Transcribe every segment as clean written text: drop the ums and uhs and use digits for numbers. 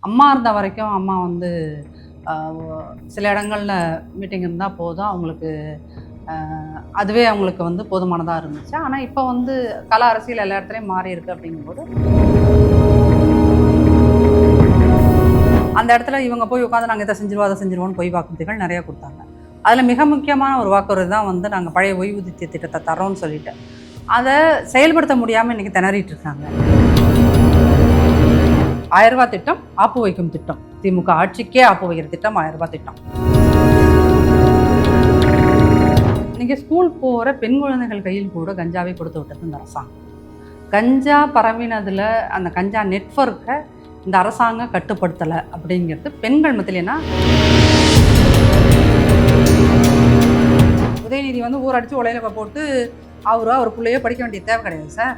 அம்மா இருந்த வரைக்கும் அம்மா வந்து சில இடங்கள்ல மீட்டிங் இருந்தால் போதும் அவங்களுக்கு அதுவே அவங்களுக்கு வந்து போதுமானதாக இருந்துச்சு. ஆனால் இப்போ வந்து கல அரசியல் எல்லா இடத்துலையும் மாறி இருக்கு அப்படிங்கும்போது அந்த இடத்துல இவங்க போய் உட்காந்து நாங்கள் இதை செஞ்சிருவோம் அதை செஞ்சிருவோம்னு பொய் வாக்குறுதிகள் நிறைய கொடுத்தாங்க. அதில் மிக முக்கியமான ஒரு வாக்குறுதி தான் வந்து நாங்கள் பழைய ஓய்வூதிய திட்டத்தை தரோன்னு சொல்லிட்டு அதை செயல்படுத்த முடியாமல் இன்றைக்கி திணறிட்டு இருக்காங்க. 1000 ரூபாய் திட்டம் ஆப்பு வைக்கும் திட்டம், திமுக ஆட்சிக்கே ஆப்பு வைக்கிற திட்டம் 1000 ரூபாய் திட்டம். நீங்கள் ஸ்கூல் போகிற பெண் குழந்தைகள் கையில் கூட கஞ்சாவை கொடுத்து விட்டது இந்த அரசாங்கம். கஞ்சா பரவினதில் அந்த கஞ்சா நெட்வொர்க்கை இந்த அரசாங்கம் கட்டுப்படுத்தலை அப்படிங்கிறது பெண்கள் மத்தியிலனா உதயநிதி வந்து ஊரடிச்சு உலையில போட்டு அவர் பிள்ளையோ படிக்க வேண்டிய தேவை கிடையாது சார்.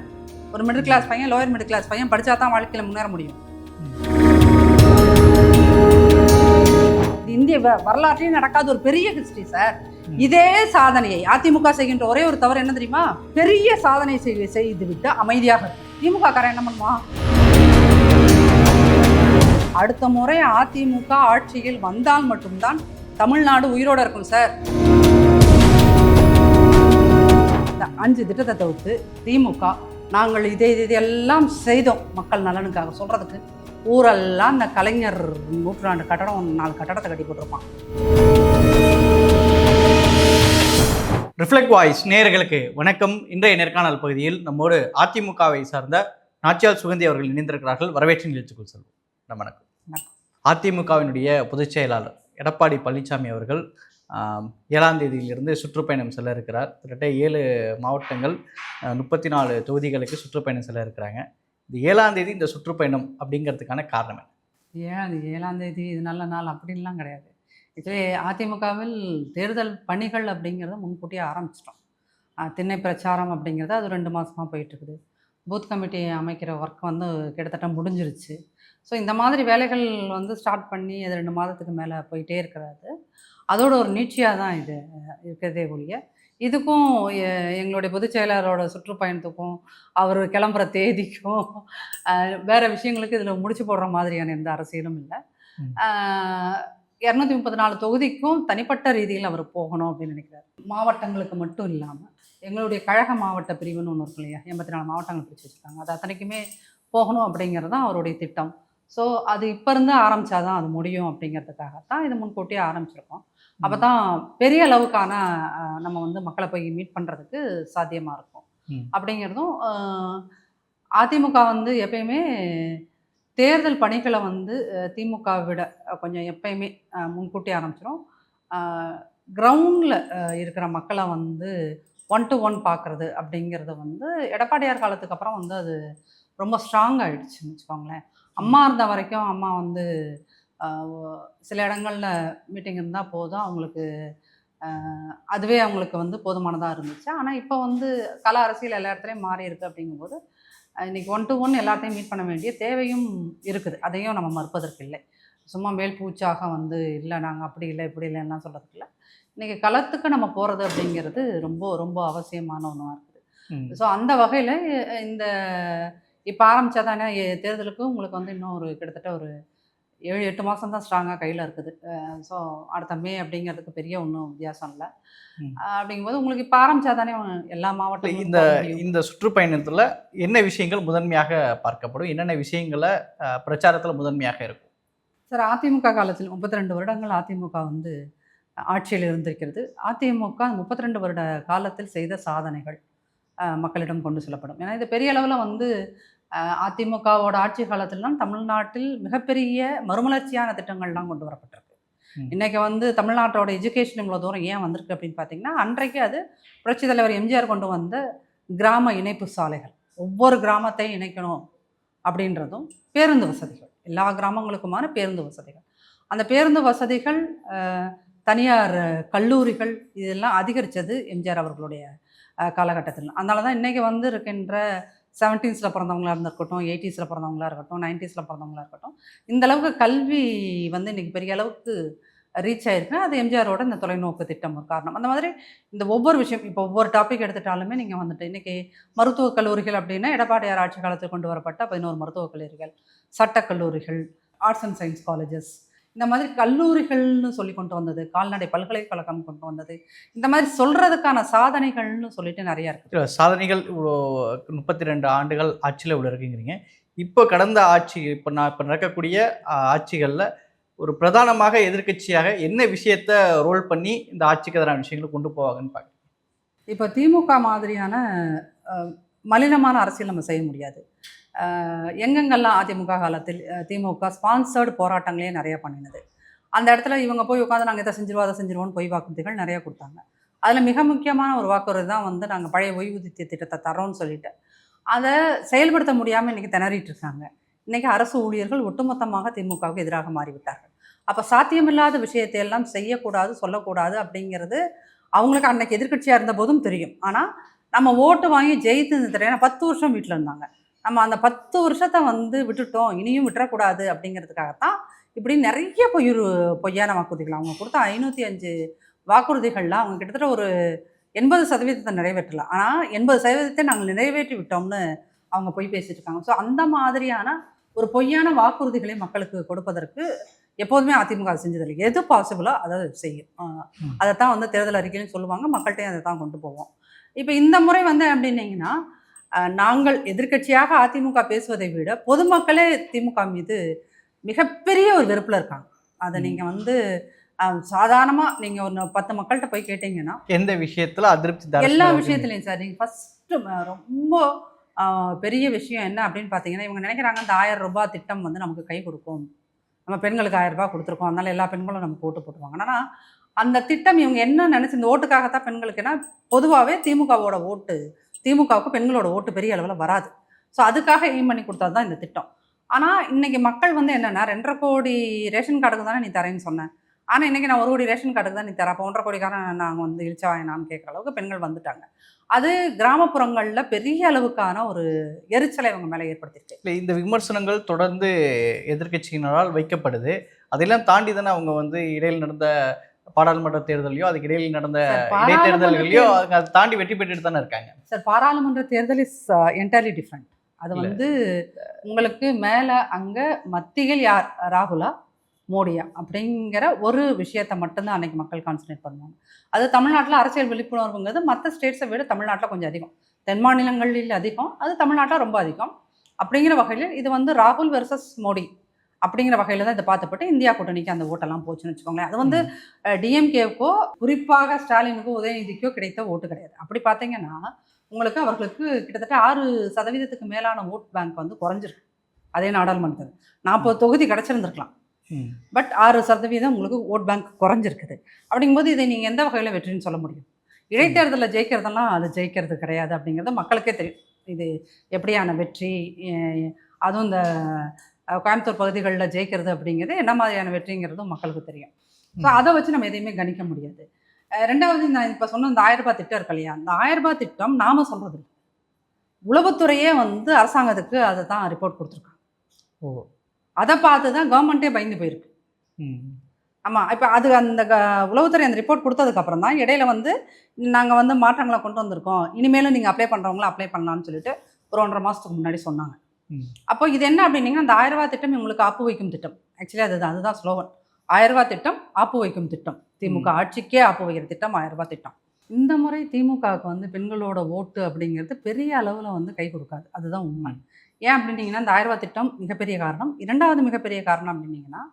ஒரு மிடில் கிளாஸ் பையன், லோயர் மிடில் கிளாஸ் பையன் படித்தா தான் வாழ்க்கையில் முன்னேற முடியும். இந்திய வரலாற்றில் நடக்காத ஒரு பெரிய ஹிஸ்டரி சார். இதே சாதனையை அதிமுக செய்கின்ற ஒரே ஒரு தவறு என்ன தெரியுமா? பெரிய சாதனை செய்து விட்டு அமைதியாக திமுக காரன் என்ன பண்ணுவான்? அடுத்த முறை அதிமுக ஆட்சியில் வந்தால் மட்டும்தான் தமிழ்நாடு உயிரோட இருக்கும் சார். இந்த 5 திட்டத்தை தவிர்த்து திமுக நாங்கள் இதெல்லாம் செய்தோம் மக்கள் நலனுக்காக சொல்றதுக்கு ஊரெல்லாம் இந்த கலைஞர் நூற்றாண்டு கட்டடம் 4 கட்டடத்தை கட்டி போட்டிருப்பான். ரிஃப்ளெக்ட் வாய்ஸ் நேயர்களுக்கு வணக்கம். இன்றைய நேர்காணல் பகுதியில் நம்மோடு அதிமுகவை சார்ந்த நாச்சியார் சுகந்தி அவர்கள் இணைந்திருக்கிறார்கள். வரவேற்று நிகழ்ச்சிக்குள் செல்வோம். வணக்கம். அதிமுகவினுடைய பொதுச் செயலாளர் எடப்பாடி பழனிசாமி அவர்கள் 7ஆம் தேதியிலிருந்து சுற்றுப்பயணம் செல்ல இருக்கிறார். கிட்டத்தட்ட 7 மாவட்டங்கள் 34 தொகுதிகளுக்கு சுற்றுப்பயணம் செல்ல இருக்கிறாங்க. இந்த 7ஆம் தேதி இந்த சுற்றுப்பயணம் அப்படிங்கிறதுக்கான காரணம் என்ன? 7ஆம் தேதி இது நல்ல நாள் அப்படின்லாம் கிடையாது. இதுவே அதிமுகவில் தேர்தல் பணிகள் அப்படிங்கிறத முன்கூட்டியே ஆரம்பிச்சிட்டோம். திண்ணை பிரச்சாரம் அப்படிங்கிறது அது 2 மாதமாக போயிட்டுருக்குது. பூத் கமிட்டி அமைக்கிற ஒர்க் வந்து கிட்டத்தட்ட முடிஞ்சிருச்சு. ஸோ இந்த மாதிரி வேலைகள் வந்து ஸ்டார்ட் பண்ணி அது 2 மாதத்துக்கு மேலே போயிட்டே இருக்கிறது. அதோட ஒரு நீட்சியாக தான் இது இருக்கிறதே ஒழிய இதுக்கும் எங்களுடைய பொதுச் செயலாளரோட சுற்றுப்பயணத்துக்கும் அவர் கிளம்புற தேதிக்கும் வேறு விஷயங்களுக்கு இதில் முடிச்சு போடுற மாதிரியான எந்த அரசியலும் இல்லை. 234 தொகுதிக்கும் தனிப்பட்ட ரீதியில் அவர் போகணும் அப்படின்னு நினைக்கிறார். மாவட்டங்களுக்கு மட்டும் இல்லாமல் எங்களுடைய கழக மாவட்ட பிரிவுன்னு ஒன்று இருக்கும் இல்லையா, 84 மாவட்டங்கள் பிரித்து வச்சுருக்காங்க. அது அத்தனைக்குமே போகணும் அப்படிங்கிறது தான் அவருடைய திட்டம். ஸோ அது இப்போ இருந்து ஆரம்பித்தாதான் அது முடியும் அப்படிங்கிறதுக்காகத்தான் இது முன்கூட்டியே ஆரம்பிச்சிருக்கோம். அப்போ தான் பெரிய அளவுக்கான நம்ம வந்து மக்களை போய் மீட் பண்ணுறதுக்கு சாத்தியமாக இருக்கும். அப்படிங்கிறதும் அதிமுக வந்து எப்பயுமே தேர்தல் பணிகளை வந்து திமுக விட கொஞ்சம் எப்பயுமே முன்கூட்டி ஆரம்பிச்சிடும். கிரவுண்டில் இருக்கிற மக்களை வந்து 1 to 1 பார்க்குறது அப்படிங்கிறது வந்து எடப்பாடியார் காலத்துக்கு அப்புறம் வந்து அது ரொம்ப ஸ்ட்ராங் ஆகிடுச்சுன்னு வச்சுக்கோங்களேன். அம்மா இருந்த வரைக்கும் அம்மா வந்து சில இடங்களில் மீட்டிங் இருந்தால் போதும் அவங்களுக்கு அதுவே அவங்களுக்கு வந்து போதுமானதாக இருந்துச்சு. ஆனால் இப்போ வந்து கல அரசியல் எல்லா இடத்துலையும் மாறி இருக்குது. அப்படிங்கும்போது இன்றைக்கி 1 to 1 எல்லாத்தையும் மீட் பண்ண வேண்டிய தேவையும் இருக்குது. அதையும் நம்ம மறுப்பதற்கு இல்லை. சும்மா மேல் பூச்சாக வந்து இல்லை நாங்கள் அப்படி இல்லை இப்படி இல்லைன்னா சொல்கிறதுக்கு இல்லை. இன்றைக்கி களத்துக்கு நம்ம போகிறது அப்படிங்கிறது ரொம்ப ரொம்ப அவசியமான ஒன்றாக இருக்குது. ஸோ அந்த வகையில் இந்த இப்போ ஆரம்பித்தா தானே தேர்தலுக்கும் உங்களுக்கு வந்து இன்னும் ஒரு கிட்டத்தட்ட ஒரு 7-8 மாதம் தான் ஸ்ட்ராங்காக கையில் இருக்குது. ஸோ அடுத்த மே அப்படிங்கிறதுக்கு பெரிய ஒன்றும் வித்தியாசம் இல்லை. அப்படிங்கும்போது உங்களுக்கு இப்போ ஆரம்பித்தா தானே எல்லா மாவட்டங்களும் இந்த சுற்றுப்பயணத்தில் என்ன விஷயங்கள் முதன்மையாக பார்க்கப்படும், என்னென்ன விஷயங்களை பிரச்சாரத்தில் முதன்மையாக இருக்கும்? சார், அதிமுக காலத்தில் 32 வருடங்கள் அதிமுக வந்து ஆட்சியில் இருந்திருக்கிறது. அதிமுக 32 வருட காலத்தில் செய்த சாதனைகள் மக்களிடம் கொண்டு செல்லப்படும். ஏன்னா இது பெரிய அளவில் வந்து அதிமுகவோட ஆட்சி காலத்தில்தான் தமிழ்நாட்டில் மிகப்பெரிய மறுமலர்ச்சியான திட்டங்கள்லாம் கொண்டு வரப்பட்டிருக்கு. இன்றைக்கி வந்து தமிழ்நாட்டோட எஜுகேஷன் இவ்வளோ தூரம் ஏன் வந்திருக்கு அப்படின்னு பார்த்தீங்கன்னா, அன்றைக்கு அது புரட்சித் தலைவர் எம்ஜிஆர் கொண்டு வந்த கிராம இணைப்பு சாலைகள், ஒவ்வொரு கிராமத்தையும் இணைக்கணும் அப்படின்றதும், பேருந்து வசதிகள், எல்லா கிராமங்களுக்குமான பேருந்து வசதிகள், அந்த பேருந்து வசதிகள், தனியார் கல்லூரிகள் இதெல்லாம் அதிகரித்தது எம்ஜிஆர் அவர்களுடைய காலகட்டத்தில். அதனால தான் இன்றைக்கி வந்து இருக்கின்ற 70s பிறந்தவங்களாக இருந்திருக்கட்டும், 80s பிறந்தவங்களாக இருக்கட்டும், 90s பிறந்தவங்களாக இருக்கட்டும், இந்த அளவுக்கு கல்வி வந்து இன்றைக்கி பெரிய அளவுக்கு ரீச் ஆகிருக்குன்னா அது எம்ஜிஆரோட இந்த தொலைநோக்கு திட்டம் ஒரு காரணம். அந்த மாதிரி இந்த ஒவ்வொரு விஷயம் இப்போ ஒவ்வொரு டாபிக் எடுத்துட்டாலுமே நீங்கள் வந்துட்டு இன்றைக்கி மருத்துவக் கல்லூரிகள் அப்படின்னா எடப்பாடியார் ஆட்சி காலத்தில் கொண்டு வரப்பட்ட 11 மருத்துவக் கல்லூரிகள், சட்டக்கல்லூரிகள், ஆர்ட்ஸ் அண்ட் சயின்ஸ் காலேஜஸ், இந்த மாதிரி கல்லூரிகள்னு சொல்லி கொண்டு வந்தது, கால்நடை பல்கலைக்கழகம் கொண்டு வந்தது, இந்த மாதிரி சொல்கிறதுக்கான சாதனைகள்னு சொல்லிட்டு நிறையா இருக்குது. சாதனைகள் இவ்வளோ 32 ஆண்டுகள் ஆட்சியில் இவ்வளோ இருக்குங்கிறீங்க. இப்போ கடந்த ஆட்சி இப்போ நடக்கக்கூடிய ஆட்சிகளில் ஒரு பிரதானமாக எதிர்க்கட்சியாக என்ன விஷயத்த ரோல் பண்ணி இந்த ஆட்சிக்கு எதிரான விஷயங்களை கொண்டு போவாங்கன்னு பார்க்குறேன். இப்போ திமுக மாதிரியான மலினமான அரசியல் நம்ம செய்ய முடியாது. எங்கெங்கெல்லாம் அதிமுக காலத்தில் திமுக ஸ்பான்சர்டு போராட்டங்களே நிறையா பண்ணினது. அந்த இடத்துல இவங்க போய் உட்காந்து நாங்கள் இதை செஞ்சிருவோம் அதை செஞ்சிருவோம்னு பொய் வாக்குறுதிகள் நிறையா கொடுத்தாங்க. அதில் மிக முக்கியமான ஒரு வாக்குறுதி தான் வந்து நாங்கள் பழைய ஓய்வூதிய திட்டத்தை தரோன்னு சொல்லிட்டு அதை செயல்படுத்த முடியாமல் இன்றைக்கி திணறிட்டு இருக்காங்க. இன்றைக்கி அரசு ஊழியர்கள் ஒட்டுமொத்தமாக திமுகவுக்கு எதிராக மாறிவிட்டார்கள். அப்போ சாத்தியமில்லாத விஷயத்தை எல்லாம் செய்யக்கூடாது, சொல்லக்கூடாது அப்படிங்கிறது அவங்களுக்கு அன்றைக்கி எதிர்க்கட்சியாக இருந்த போதும் தெரியும். ஆனால் நம்ம ஓட்டு வாங்கி ஜெயித்து தெரியும். 10 வருஷம் வீட்டில் இருந்தாங்க. நம்ம அந்த 10 வருஷத்தை வந்து விட்டுட்டோம், இனியும் விட்டுறக்கூடாது அப்படிங்கிறதுக்காகத்தான் இப்படி நிறைய பொய்யான வாக்குறுதிகள் அவங்க கொடுத்த 505 வாக்குறுதிகளில் அவங்க கிட்டத்தட்ட ஒரு 80% நிறைவேற்றலாம். ஆனால் 80% நாங்கள் நிறைவேற்றி விட்டோம்னு அவங்க பொய் பேசிட்டு இருக்காங்க. ஸோ அந்த மாதிரியான ஒரு பொய்யான வாக்குறுதிகளை மக்களுக்கு கொடுப்பதற்கு எப்போதுமே அதிமுக செஞ்சதில்லை. எது பாசிபிளோ அதை செய்யும். அதைத்தான் வந்து தேர்தல் அறிக்கையிலும் சொல்லுவாங்க, மக்கள்கிட்டையும் அதை தான் கொண்டு போவோம். இப்போ இந்த முறை வந்து அப்படின்னீங்கன்னா, நாங்கள் எதிர்க்கட்சியாக அதிமுக பேசுவதை விட பொதுமக்களே திமுக மீது மிகப்பெரிய ஒரு வெறுப்பில் இருக்காங்க. அதை நீங்கள் வந்து சாதாரணமாக நீங்கள் ஒரு 10 மக்கள்கிட்ட போய் கேட்டிங்கன்னா எந்த விஷயத்தில் அதிருப்தி? எல்லா விஷயத்துலையும் சார். நீங்கள் ஃபஸ்ட்டு ரொம்ப பெரிய விஷயம் என்ன அப்படின்னு பார்த்தீங்கன்னா, இவங்க நினைக்கிறாங்க இந்த 1000 ரூபாய் திட்டம் வந்து நமக்கு கை கொடுக்கும், நம்ம பெண்களுக்கு 1000 ரூபாய் கொடுத்துருக்கோம், அதனால எல்லா பெண்களும் நமக்கு ஓட்டு போட்டுருவாங்க. ஆனால் அந்த திட்டம் இவங்க என்ன நினச்சி இந்த ஓட்டுக்காகத்தான் பெண்களுக்குன்னா, பொதுவாகவே திமுகவோட ஓட்டு, திமுகவுக்கு பெண்களோட ஓட்டு பெரிய அளவில் வராது. ஸோ அதுக்காக எய்ம் பண்ணி கொடுத்தது தான் இந்த திட்டம். ஆனால் இன்றைக்கி மக்கள் வந்து என்னென்னா 2.5 கோடி ரேஷன் கார்டுக்கு தானே நீ தரேன்னு சொன்னேன், ஆனால் இன்றைக்கி நான் 1 கோடி ரேஷன் கார்டுக்கு தான் நீ தர, அப்போ 1.5 கோடிக்காரன் நாங்கள் வந்து இழிச்சா வாங்கினான்னு கேட்குற அளவுக்கு பெண்கள் வந்துட்டாங்க. அது கிராமப்புறங்களில் பெரிய அளவுக்கான ஒரு எரிச்சலை இவங்க மேலே ஏற்படுத்திருக்கு. இல்லை, இந்த விமர்சனங்கள் தொடர்ந்து எதிர்க்கட்சியினரால் வைக்கப்படுது. அதெல்லாம் தாண்டி தானே அவங்க வந்து இடையில் நடந்த பாராளுமன்ற தேர்தலையோ அதுக்கு இடையில் நடந்த இடைத்தேர்தல்களையோ அதை தாண்டி வெற்றி பெற்றுட்டு தானே இருக்காங்க. சார், பாராளுமன்ற தேர்தல் இஸ் என்டையர்லி டிஃப்ரெண்ட். அது வந்து உங்களுக்கு மேலே அங்கே மத்தியில் யார், ராகுலா மோடியா அப்படிங்கிற ஒரு விஷயத்தை மட்டும்தான் அன்றைக்கி மக்கள் கான்சன்ட்ரேட் பண்ணுவாங்க. அது தமிழ்நாட்டில் அரசியல் விழிப்புணர்வுங்கிறது மற்ற ஸ்டேட்ஸை விட தமிழ்நாட்டில் கொஞ்சம் அதிகம், தென் மாநிலங்களில் அதிகம், அது தமிழ்நாட்டில் ரொம்ப அதிகம். அப்படிங்கிற வகையில் இது வந்து ராகுல் வெர்சஸ் மோடி அப்படிங்கிற வகையில் தான் இதை பார்த்துப்பட்டு இந்தியா கூட்டணிக்கு அந்த ஓட்டெல்லாம் போச்சுன்னு வச்சுக்கோங்களேன். அது வந்து டிஎம்கேவுக்கோ குறிப்பாக ஸ்டாலினுக்கோ உதயநிதிக்கோ கிடைத்த ஓட்டு கிடையாது. அப்படி பார்த்தீங்கன்னா உங்களுக்கு அவர்களுக்கு கிட்டத்தட்ட 6% மேலான ஓட் பேங்க் வந்து குறைஞ்சிருக்கு. அதே நாடாளுமன்றத்தில் 40 தொகுதி கிடச்சிருந்துருக்கலாம், பட் 6% உங்களுக்கு ஓட் பேங்க் குறைஞ்சிருக்குது. அப்படிங்கும்போது இதை நீங்கள் எந்த வகையில் வெற்றின்னு சொல்ல முடியும்? இடைத்தேர்தலில் ஜெயிக்கிறதெல்லாம் அது ஜெயிக்கிறது கிடையாது அப்படிங்கிறது மக்களுக்கே தெரியும். இது எப்படியான வெற்றி, அதுவும் இந்த கோயம்புத்தூர் பகுதிகளில் ஜெயிக்கிறது அப்படிங்கிறது என்ன மாதிரியான வெற்றிங்கிறதும் மக்களுக்கு தெரியும். ஸோ அதை வச்சு நம்ம எதையுமே கணிக்க முடியாது. ரெண்டாவது, நான் இப்போ சொன்ன இந்த 1000 ரூபாய் திட்டம் இருக்கு இல்லையா, அந்த 1000 ரூபாய் திட்டம் நாம சொல்கிறது இல்லை, உளவுத்துறையே வந்து அரசாங்கத்துக்கு அதை தான் ரிப்போர்ட் கொடுத்துருக்காங்க. அதை பார்த்து தான் கவர்மெண்ட்டே பயந்து போயிருக்கு. ஆமாம், இப்போ அது அந்த உளவுத்துறை அந்த ரிப்போர்ட் கொடுத்ததுக்கப்புறம் தான் இடையில வந்து நாங்கள் வந்து மாற்றங்களை கொண்டு வந்திருக்கோம், இனிமேலும் நீங்கள் அப்ளை பண்ணுறவங்களும் அப்ளை பண்ணலான்னு சொல்லிட்டு ஒரு 1.5 மாதத்துக்கு முன்னாடி சொன்னாங்க. அப்போ இது என்ன அப்படின்னீங்கன்னா, அந்த 1000 ரூபாய் திட்டம் இவங்களுக்கு ஆப்பு வைக்கும் திட்டம். ஆக்சுவலி அதுதான் ஸ்லோகன், 1000 ரூபாய் திட்டம் ஆப்பு வைக்கும் திட்டம். திமுக ஆட்சிக்கே ஆப்பு வைக்கிற திட்டம் 1000 ரூபாய் திட்டம். இந்த முறை திமுகவுக்கு வந்து பெண்களோட ஓட்டு அப்படிங்கிறது பெரிய அளவில் வந்து கை கொடுக்காது, அதுதான் உண்மை. ஏன் அப்படின்னீங்கன்னா, இந்த 1000 ரூபாய் திட்டம் மிகப்பெரிய காரணம். 2வது மிகப்பெரிய காரணம் அப்படின்னீங்கன்னா,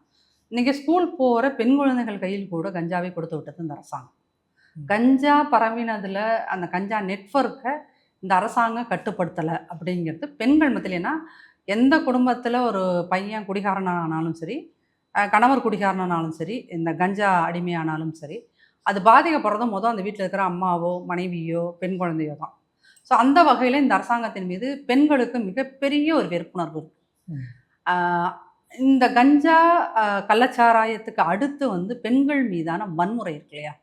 இன்றைக்கி ஸ்கூல் போகிற பெண் குழந்தைகள் கையில் கூட கஞ்சாவை கொடுத்து விட்டது இந்த அரசாங்கம். கஞ்சா பரவினதில் அந்த கஞ்சா நெட்வொர்க்கை இந்த அரசாங்கம் கட்டுப்படுத்தலை அப்படிங்கிறது பெண்கள் மத்தியில். ஏன்னா எந்த குடும்பத்தில் ஒரு பையன் குடிகாரனானாலும் சரி, கணவர் குடிகாரனானாலும் சரி, இந்த கஞ்சா அடிமையானாலும் சரி, அது பாதிக்கப்படுறதும் அந்த வீட்டில் இருக்கிற அம்மாவோ மனைவியோ பெண் குழந்தையோ தான். ஸோ அந்த வகையில் இந்த அரசாங்கத்தின் மீது பெண்களுக்கு மிகப்பெரிய ஒரு வெறுப்புணர்வு இருக்குது. இந்த கஞ்சா கள்ளச்சாராயத்துக்கு அடுத்து வந்து பெண்கள் மீதான வன்முறை இருக்கு இல்லையா,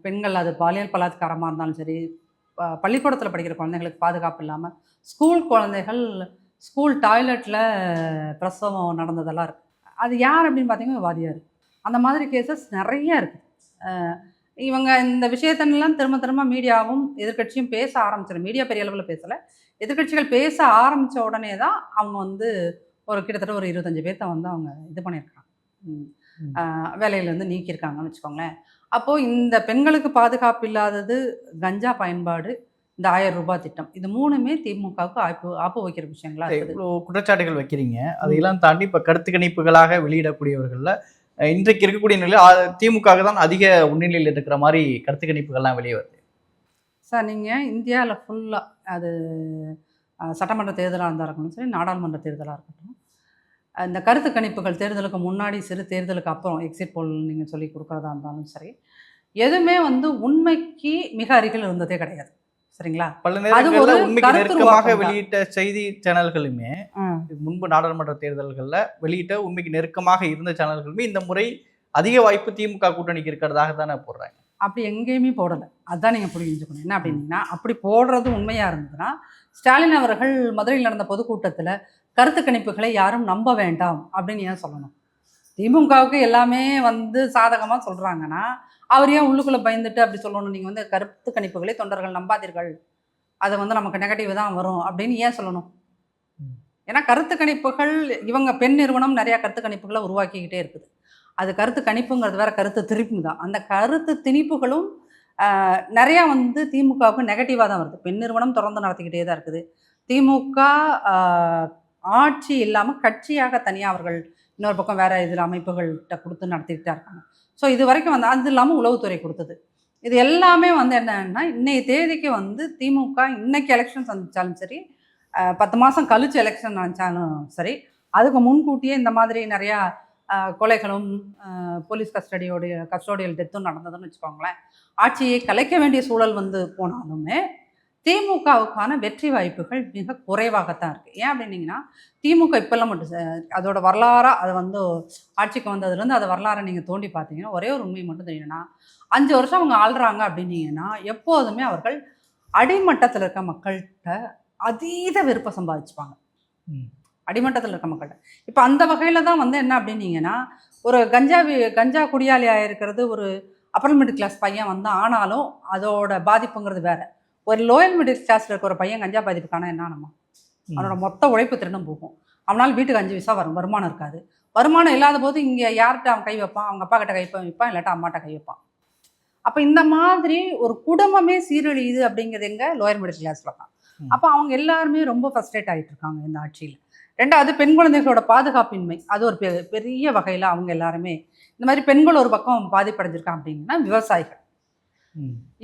பெண்கள் அது பாலியல் பலாத்காரமாக இருந்தாலும் சரி, பள்ளிக்கூடத்தில் படிக்கிற குழந்தைங்களுக்கு பாதுகாப்பு இல்லாமல் ஸ்கூல் குழந்தைகள் ஸ்கூல் டாய்லெட்டில் பிரசவம் நடந்ததெல்லாம் இருக்குது. அது யார் அப்படின்னு பார்த்தீங்கன்னா வாதியார். அந்த மாதிரி கேசஸ் நிறைய இருக்குது. இவங்க இந்த விஷயத்தெல்லாம் திரும்ப மீடியாவும் எதிர்கட்சியும் பேச ஆரம்பிச்சிடும். மீடியா பெரிய அளவில் பேசலை, எதிர்கட்சிகள் பேச ஆரம்பித்த உடனே தான் அவங்க வந்து ஒரு கிட்டத்தட்ட ஒரு 25 பேர்த்த வந்து அவங்க இது பண்ணியிருக்காங்க, வேலையிலேருந்து நீக்கியிருக்காங்கன்னு வச்சுக்கோங்களேன். அப்போது இந்த பெண்களுக்கு பாதுகாப்பு இல்லாதது, கஞ்சா பயன்பாடு, இந்த 1000 ரூபாய் திட்டம், இது 3மே திமுகவுக்கு ஆப்பு வைக்கிற விஷயங்களா இருக்குது. இவ்வளோ குற்றச்சாட்டுகள் வைக்கிறீங்க. அதையெல்லாம் தாண்டி இப்போ கருத்து கணிப்புகளாக வெளியிடக்கூடியவர்கள்ல இன்றைக்கு இருக்கக்கூடிய நிலையில் திமுக தான் அதிக முன்னிலையில் இருக்கிற மாதிரி கருத்து கணிப்புகள்லாம் வெளியே வருது. சார் நீங்கள் இந்தியாவில் ஃபுல்லாக அது சட்டமன்ற தேர்தலாக இருந்தாலும் சரி, நாடாளுமன்ற தேர்தலாக இருக்கட்டும், இந்த கருத்து கணிப்புகள் தேர்தலுக்கு முன்னாடி சரி, தேர்தலுக்கு அப்புறம் எக்ஸிட் போல் நீங்கள் சொல்லி கொடுக்குறதா இருந்தாலும் சரி, எதுவுமே வந்து உண்மைக்கு மிக அருகில் இருந்ததே கிடையாது. சரிங்களா? பல நேரங்களில் உண்மைக்கு நெருக்கமாக வெளியிட்ட செய்தி சேனல்களுமே, முன்பு நாடாளுமன்ற தேர்தல்களில் வெளியிட்ட உண்மைக்கு நெருக்கமாக இருந்த சேனல்களுமே இந்த முறை அதிக வாய்ப்பு திமுக கூட்டணிக்கு இருக்கிறதாக தானே போடுறாங்க. அப்படி எங்கேயுமே போடலை. அதுதான் நீங்கள் புரிஞ்சுக்கணும். என்ன அப்படின்னா, அப்படி போடுறது உண்மையாக இருந்ததுன்னா, ஸ்டாலின் அவர்கள் மதுரையில் நடந்த பொதுக்கூட்டத்தில் கருத்து கணிப்புகளை யாரும் நம்ப வேண்டாம் அப்படின்னு ஏன் சொல்லணும்? திமுகவுக்கு எல்லாமே வந்து சாதகமாக சொல்கிறாங்கன்னா, அவர் ஏன் உள்ளுக்குள்ளே பயந்துட்டு அப்படி சொல்லணும்? நீங்கள் வந்து கருத்து கணிப்புகளை தொண்டர்கள் நம்பாதீர்கள், அதை வந்து நமக்கு நெகட்டிவ் தான் வரும் அப்படின்னு ஏன் சொல்லணும்? ஏன்னா கருத்து கணிப்புகள், இவங்க பெண் நிறுவனம் நிறையா கருத்து கணிப்புகளை உருவாக்கிக்கிட்டே இருக்குது. அது கருத்து கணிப்புங்கிறது வேற, கருத்து திணிப்பு தான். அந்த கருத்து திணிப்புகளும் நிறையா வந்து திமுகவுக்கு நெகட்டிவாக தான் வருது. பெண் நிறுவனம் தொடர்ந்து நடத்திக்கிட்டே தான் இருக்குது. திமுக ஆட்சி இல்லாமல் கட்சியாக தனியாக அவர்கள் இன்னொரு பக்கம் வேறு இதில் அமைப்புகள்கிட்ட கொடுத்து நடத்திக்கிட்டு தான் இருக்காங்க. ஸோ இது வரைக்கும் வந்து அது இல்லாமல் உளவுத்துறை கொடுத்தது. இது எல்லாமே வந்து என்னன்னா, இன்னைய தேதிக்கு வந்து திமுக இன்னைக்கு எலெக்ஷன் சந்தித்தாலும் சரி, 10 மாதம் கழிச்சு எலெக்ஷன் நினச்சாலும் சரி, அதுக்கு முன்கூட்டியே இந்த மாதிரி நிறையா கொலைகளும் போலீஸ் கஸ்டோடியல் டெத்தும் நடந்ததுன்னு வச்சுக்கோங்களேன். ஆட்சியை கலைக்க வேண்டிய சூழல் வந்து போனாலுமே திமுகவுக்கான வெற்றி வாய்ப்புகள் மிக குறைவாகத்தான் இருக்குது. ஏன் அப்படின்னீங்கன்னா, திமுக இப்போல்லாம் மட்டும் அதோட வரலாறாக அதை வந்து ஆட்சிக்கு வந்ததுலேருந்து அதை வரலாறை நீங்கள் தோண்டி பார்த்தீங்கன்னா, ஒரே ஒரு உண்மை மட்டும் தெரியும்னா, 5 வருஷம் அவங்க ஆள்றாங்க அப்படின்னீங்கன்னா, எப்போதுமே அவர்கள் அடிமட்டத்தில் இருக்க மக்கள்கிட்ட அதீத விருப்பம் சம்பாதிச்சுப்பாங்க. அடிமட்டத்தில் இருக்க மக்கள்கிட்ட. இப்போ அந்த வகையில் தான் வந்து என்ன அப்படின்னீங்கன்னா, ஒரு கஞ்சா குடியாளியாக இருக்கிறது ஒரு அப்பர் மிடில் கிளாஸ் பையன் வந்து ஆனாலும் அதோட பாதிப்புங்கிறது வேற. ஒரு லோயல் மிடில் கிளாஸில் இருக்க ஒரு பையன் கஞ்சா பாதிப்புக்கான என்னமா, அவனோட மொத்த உழைப்பு திறனும் போகும். அவனால் வீட்டுக்கு 5 பைசா வருமானம் இருக்காது. வருமானம் இல்லாத போது இங்கே யார்கிட்ட அவன் கை வைப்பான்? அவங்க அப்பா கிட்ட கை வைப்பான், இல்லாட்டா அம்மாட்ட கை வைப்பான். அப்போ இந்த மாதிரி ஒரு குடும்பமே சீரழியுது அப்படிங்கிறது எங்கே? லோயர் மிடில் கிளாஸில் தான். அப்போ அவங்க எல்லாருமே ரொம்ப ஃபர்ஸ்ட்ரேட் ஆகிட்டு இருக்காங்க இந்த ஆட்சியில். 2வது, பெண் குழந்தைகளோட பாதுகாப்பின்மை, அது ஒரு பெரிய வகையில் அவங்க எல்லாருமே இந்த மாதிரி பெண்கள் ஒரு பக்கம் பாதிப்படைஞ்சிருக்காங்க. அப்படின்னா விவசாயிகள்,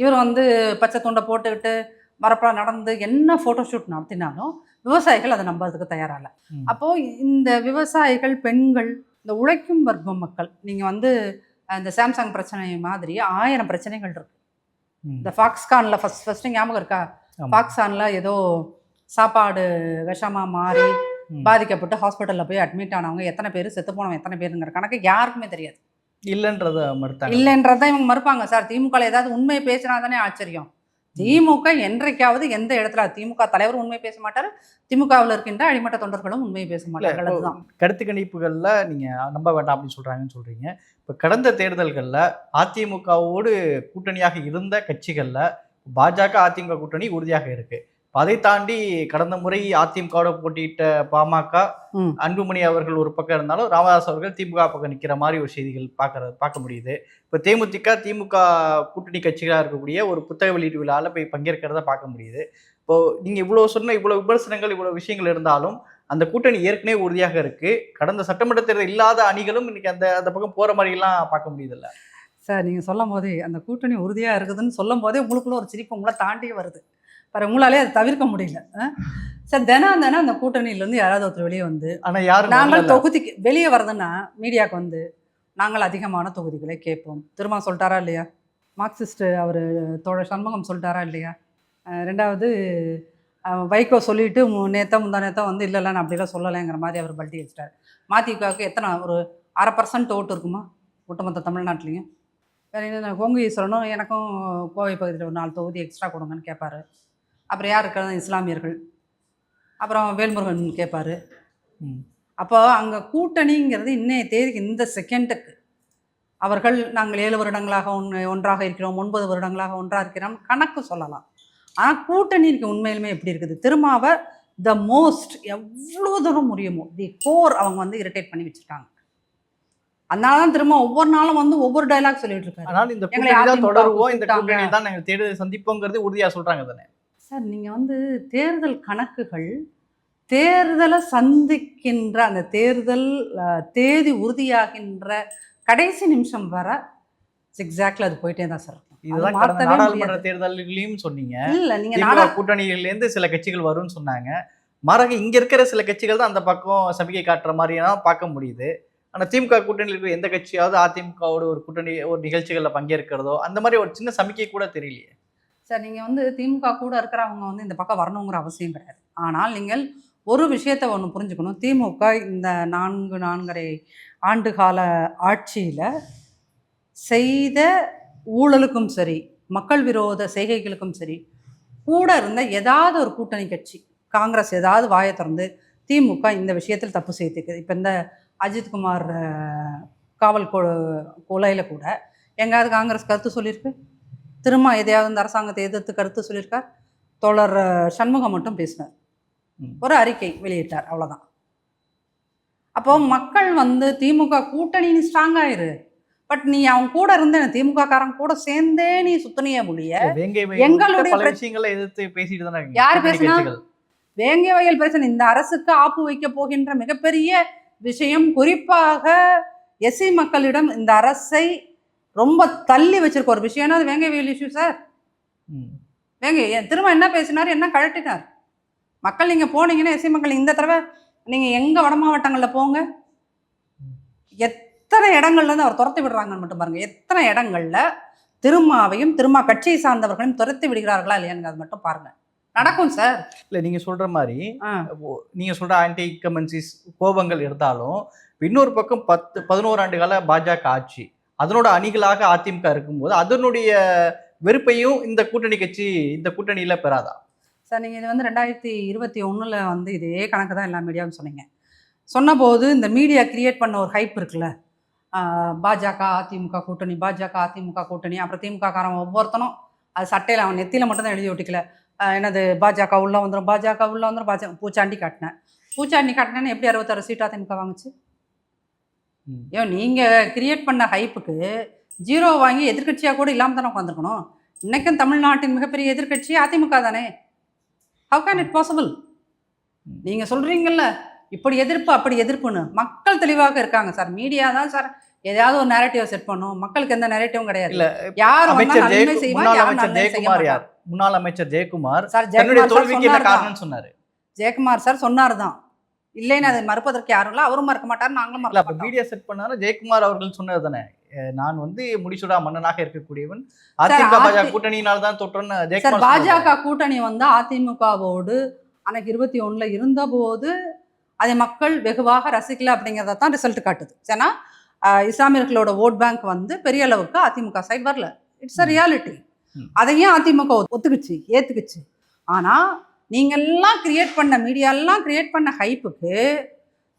இவர் வந்து பச்சை துண்டை போட்டுக்கிட்டு மரப்பா நடந்து என்ன ஃபோட்டோஷூட் நடத்தினாலும் விவசாயிகள் அதை நம்புறதுக்கு தயாராகல. அப்போது இந்த விவசாயிகள், பெண்கள், இந்த உழைக்கும் வர்க்கம் மக்கள், நீங்கள் வந்து இந்த சாம்சங் பிரச்சனை மாதிரி 1000 பிரச்சனைகள் இருக்கு. இந்த ஃபாக்ஸ்கானில் ஃபஸ்ட்டு ஞாபகம் இருக்கா? ஃபாக்ஸ்கானில் ஏதோ சாப்பாடு விஷமாக மாறி பாதிக்கப்பட்டு ஹாஸ்பிட்டலில் போய் அட்மிட் ஆனவங்க எத்தனை பேர், செத்து போனவங்க எத்தனை பேருங்கிற கணக்கு யாருக்குமே தெரியாது. இல்லைன்றதை இவங்க மறுப்பாங்க. சார், திமுக ஏதாவது உண்மையை பேசினா தானே ஆச்சரியம். திமுக என்றைக்காவது எந்த இடத்துல திமுக தலைவர் உண்மை பேச மாட்டார், திமுகவில் இருக்கின்ற அடிமட்ட தொண்டர்களும் உண்மையை பேச மாட்டார்கள். அதுதான் கருத்து கணிப்புகளில் நீங்கள் நம்ப வேண்டாம் அப்படின்னு சொல்கிறாங்கன்னு சொல்கிறீங்க. இப்போ கடந்த தேர்தல்களில் அதிமுகவோடு கூட்டணியாக இருந்த கட்சிகளில் பாஜக அதிமுக கூட்டணி உறுதியாக இருக்குது. அதை தாண்டி கடந்த முறை அதிமுகவோட போட்டியிட்ட பாமக, அன்புமணி அவர்கள் ஒரு பக்கம் இருந்தாலும் ராமதாஸ் அவர்கள் திமுக பக்கம் நிற்கிற மாதிரி ஒரு செய்திகள் பார்க்க முடியுது. இப்போ தேமுதிக திமுக கூட்டணி கட்சிகளாக இருக்கக்கூடிய ஒரு புத்தக வெளியீட்டு விழாவில் போய் பங்கேற்கிறத பார்க்க முடியுது. இப்போது நீங்கள் இவ்வளோ சொன்ன இவ்வளோ விமர்சனங்கள், இவ்வளோ விஷயங்கள் இருந்தாலும் அந்த கூட்டணி ஏற்கனவே உறுதியாக இருக்குது. கடந்த சட்டமன்ற தேர்தல் இல்லாத அணிகளும் இன்னைக்கு அந்த பக்கம் போகிற மாதிரிலாம் பார்க்க முடியுதில்ல சார்? நீங்கள் சொல்லும் போதே அந்த கூட்டணி உறுதியாக இருக்குதுன்னு சொல்லும் போதே உங்களுக்குள்ள ஒரு சிரிப்பு உங்களை தாண்டியே வருது. பாரு, உங்களாலே அதை தவிர்க்க முடியல. சார், தினம் அந்த கூட்டணியிலேருந்து யாராவது ஒருத்தர் வெளியே வந்து, ஆனால் நாங்கள் தொகுதிக்கு வெளியே வரதுன்னா மீடியாவுக்கு வந்து நாங்கள் அதிகமான தொகுதிகளை கேட்போம். திரும்ப சொல்லிட்டாரா இல்லையா? மார்க்சிஸ்ட் அவர் தோழர் சண்முகம் சொல்லிட்டாரா இல்லையா? 2வது, வைகோ சொல்லிட்டு முந்தா நேத்தம் வந்து இல்லை நான் அப்படிலாம் சொல்லலைங்கிற மாதிரி அவர் பல்ட்டி வச்சிட்டார். மதிமுகவுக்கு எத்தனை, ஒரு 1/2% ஓட்டு இருக்குமா ஒட்டுமொத்த தமிழ்நாட்டிலையும்? வேறு என்ன, கொங்கு ஈஸ்வரனும் எனக்கும் கோவை பகுதியில் ஒரு 4 தொகுதி எக்ஸ்ட்ரா கொடுங்கன்னு கேட்பாரு. அப்புறம் யார் இருக்கிறது? இஸ்லாமியர்கள். அப்புறம் வேல்முருகன் கேட்பார். அப்போ அங்கே கூட்டணிங்கிறது இன்னைய தேதிக்கு இந்த செகண்டுக்கு அவர்கள் நாங்கள் 7 வருடங்களாக ஒன்றாக இருக்கிறோம், 9 வருடங்களாக ஒன்றாக இருக்கிறோம் கணக்கு சொல்லலாம். ஆனால் கூட்டணி உண்மையிலுமே எப்படி இருக்குது? திருமாவை த மோஸ்ட் எவ்வளோ தூரம் முடியுமோ தி கோர் அவங்க வந்து இரிட்டேட் பண்ணி வச்சுருக்காங்க. அதனால தான் திரும்ப ஒவ்வொரு நாளும் வந்து ஒவ்வொரு டைலாக் சொல்லிட்டு இருக்காரு. ஆனால் இந்த எங்களை கூட்டணி தான் அதிமுக தொடருவோம், இந்த கூப்பிட்டாங்க. கூட்டணி தான் நாங்கள் தேர்தலை சந்திப்போங்கிறது உறுதியாக சொல்றாங்க தானே. சார் நீங்கள் வந்து தேர்தல் கணக்குகள் தேர்தலை சந்திக்கின்ற அந்த தேர்தல் தேதி உறுதியாகின்ற கடைசி நிமிஷம் வர எக்ஸாக்ட்லி அது போயிட்டே தான் சார் இருக்கும். இதுதான் கடந்த நாடாளுமன்ற தேர்தலையும் சொன்னீங்க. இல்லை நீங்கள் திமுக கூட்டணியிலேருந்து சில கட்சிகள் வரும்னு சொன்னாங்க. மாறாக இங்க இருக்கிற சில கட்சிகள் தான் அந்த பக்கம் சமிகை காட்டுற மாதிரியெல்லாம் பார்க்க முடியுது. ஆனால் திமுக கூட்டணியில் இருக்கிற எந்த கட்சியாவது அதிமுகவோட ஒரு கூட்டணி ஒரு நிகழ்ச்சிகளில் பங்கேற்கிறதோ அந்த மாதிரி ஒரு சின்ன சமிக்கை கூட தெரியலையே சார். நீங்கள் வந்து திமுக கூட இருக்கிறவங்க வந்து இந்த பக்கம் வரணுங்கிற அவசியம் கிடையாது. ஆனால் நீங்கள் ஒரு விஷயத்தை ஒன்று புரிஞ்சுக்கணும். திமுக இந்த 4.5 ஆண்டுகால ஆட்சியில் செய்த ஊழலுக்கும் சரி, மக்கள் விரோத செய்கைகளுக்கும் சரி, கூட இருந்த ஏதாவது ஒரு கூட்டணி கட்சி காங்கிரஸ் ஏதாவது வாயை திறந்து திமுக இந்த விஷயத்தில் தப்பு செய்துக்குது. இப்போ இந்த அஜித்குமார் காவல் கொலையில் கூட எங்கேயாவது காங்கிரஸ் கருத்து சொல்லியிருக்கு? திரும்ப எதையாவது இந்த அரசாங்கத்தை எதிர்த்து கருத்து சொல்லியிருக்கார்? தோழர் சண்முகம் மட்டும் பேசினார், ஒரு அறிக்கை வெளியிட்டார், அவ்வளோதான். அப்போ மக்கள் வந்து திமுக கூட்டணின்னு ஸ்ட்ராங் ஆயிரு, பட் நீ அவங்க கூட இருந்த திமுக காரங்க கூட சேர்ந்தே நீ சுத்தனைய முடிய எங்களுடைய விஷயங்களை எதிர்த்து பேசிட்டு தானே. யார் பேசினா? வேங்கை வயல் பிரச்சனை இந்த அரசுக்கு ஆப்பு வைக்க போகின்ற மிகப்பெரிய விஷயம். குறிப்பாக எஸ்சி மக்களிடம் இந்த அரசை ரொம்ப தள்ளி வச்சிருக்க ஒரு விஷயம்னா அது வேங்கை வயல் இஷ்யூ சார். வேங்கை திரும்ப என்ன பேசினார், என்ன கழட்டினார்? மக்கள் நீங்கள் போனீங்கன்னா எஸ்சி மக்கள் இந்த தடவை நீங்கள் எங்கள் வட மாவட்டங்களில் போங்க, எத்தனை இடங்கள்லேருந்து அவர் துரத்தி விடுறாங்கன்னு மட்டும் பாருங்கள். எத்தனை இடங்களில் திருமாவையும் திருமா கட்சியை சார்ந்தவர்களையும் துரத்தி விடுகிறார்களா இல்லையான்னு அது மட்டும் பாருங்கள். நடக்கும் சார். இல்லை நீங்கள் சொல்கிற மாதிரி நீங்கள் சொல்கிற ஆன்டி கமென்சிஸ் கோபங்கள் இருந்தாலும் இன்னொரு பக்கம் 11 ஆண்டு கால பாஜக ஆட்சி, அதனோட அணிகளாக அதிமுக இருக்கும்போது அதனுடைய வெறுப்பையும் இந்த கூட்டணி கட்சி இந்த கூட்டணியில் பெறாதா சார்? நீங்கள் இது வந்து 2021 வந்து இதே கணக்கு தான் எல்லா மீடியாவும் சொன்னீங்க. சொன்னபோது இந்த மீடியா கிரியேட் பண்ண ஒரு ஹைப் இருக்குல்ல, பாஜக அதிமுக கூட்டணி, பாஜக அதிமுக கூட்டணி. அப்புறம் திமுக காரன் ஒவ்வொருத்தனும் அது சட்டையில் அவன் நெத்தியில் மட்டும்தான் எழுதி ஒட்டிக்கல, என்னது பாஜக உள்ளே வந்துடும், பாஜக உள்ளே வந்துடும், பாஜக பூச்சாண்டி காட்டினேன்னு எப்படி 66 சீட் அதிமுக வாங்குச்சு? ஏன் நீங்கள் கிரியேட் பண்ண ஹைப்புக்கு 0 வாங்கி எதிர்கட்சியாக கூட இல்லாமல் தானே உட்காந்துருக்கணும். இன்றைக்கும் தமிழ்நாட்டின் மிகப்பெரிய எதிர்கட்சி அதிமுக தானே. How can it possible? நீங்கள் சொல்கிறீங்கல்ல இப்படி எதிர்ப்பு அப்படி எதிர்ப்புன்னு, மக்கள் தெளிவாக இருக்காங்க சார். மீடியா தான் சார் எதையாவது ஒரு நேரட்டிவ் செட் பண்ணும். மக்களுக்கு எந்த நேரட்டிவும் கிடையாது. யார் நன்மை செய்வார், யார் நன்மை செய்ய மாட்டார். முன்னாள் அமைச்சர் ஜெயக்குமார் சார் ஜெயக்குமார் சார் சொன்னார் தான், இல்லைன்னு அதை மறுப்பதற்கு யாரும் இல்லை, அவரும் மறுக்க மாட்டார், நாங்களும் மறுக்க மாட்டோம். மீடியா செட் பண்ணாலும் ஜெயக்குமார் அவர்கள் சொன்னது தானே, நான் வந்து முடிசூடா மன்னனாக இருக்கக்கூடியவன், அதிமுக பாஜக கூட்டணியினால் தான் தொற்றன்னு ஜெயக்குமார். பாஜக கூட்டணி வந்து அதிமுகவோடு அன்னைக்கு 21 இருந்தபோது அதை மக்கள் வெகுவாக ரசிக்கல அப்படிங்கிறத தான் ரிசல்ட் காட்டுது. ஏன்னா இஸ்லாமியர்களோட ஓட் பேங்க் வந்து பெரிய அளவுக்கு அதிமுக சைட் வரல. It's a reality. அதையும் அதிமுக ஒத்துக்குச்சு, ஏற்றுக்குச்சு. ஆனால் நீங்கள்லாம் கிரியேட் பண்ண மீடியாலாம் கிரியேட் பண்ண ஹைப்புக்கு